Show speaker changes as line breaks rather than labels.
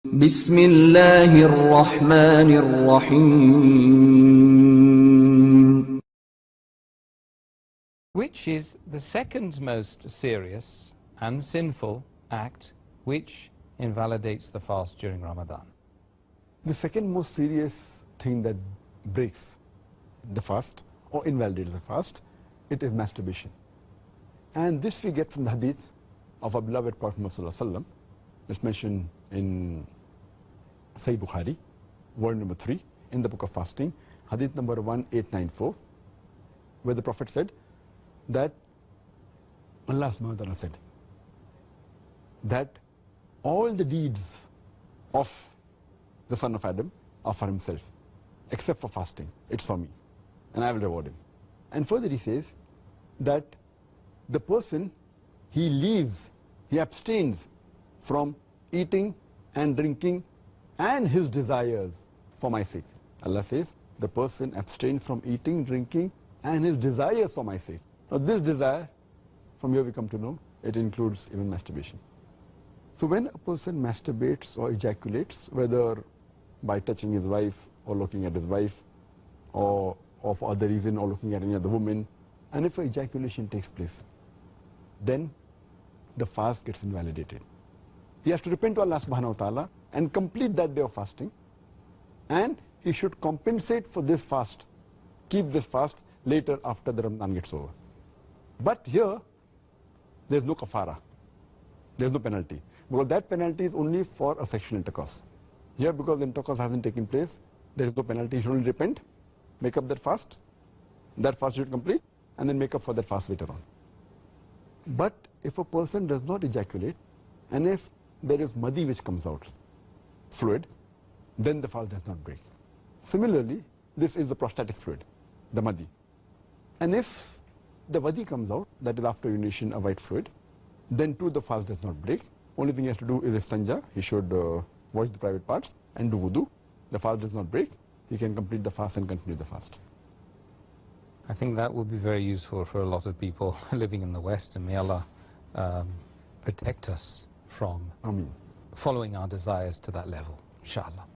بسم الله الرحمن الرحيم.
Which is the second most serious and sinful act which invalidates the fast during Ramadan?
The second most serious thing that breaks the fast or invalidates the fast, it is masturbation. And this we get from the hadith of our beloved Prophet Muhammad, that's mentioned in Sahih Bukhari, volume number 3, in the book of fasting, hadith number 1894, where the Prophet said that Allah subhanahu wa ta'ala said that all the deeds of the son of Adam are for himself, except for fasting. It's for me, and I will reward him. And further he says that the person, he abstains from eating and drinking and his desires for my sake. Allah says, the person abstains from eating, drinking and his desires for my sake. Now this desire, from here we come to know, it includes even masturbation. So when a person masturbates or ejaculates, whether by touching his wife or looking at his wife or for other reason or looking at any other woman, and if ejaculation takes place, then the fast gets invalidated. He has to repent to Allah subhanahu wa ta'ala and complete that day of fasting, and he should compensate for this fast, keep this fast later after the Ramadan gets over. But here, there is no kafara, there is no penalty, because that penalty is only for a sexual intercourse. Here, because intercourse hasn't taken place, there is no penalty. You should only repent, make up that fast you should complete, and then make up for that fast later on. But if a person does not ejaculate, and if there is madi which comes out, fluid, then the fast does not break. Similarly, this is the prostatic fluid, the madi. And if the wadi comes out, that is after urination, a white fluid, then too the fast does not break. Only thing he has to do is istanja. He should wash the private parts and do wudu. The fast does not break. He can complete the fast and continue the fast.
I think that will be very useful for a lot of people living in the West, and may Allah protect us from
Ameen.
following our desires to that level, inshallah.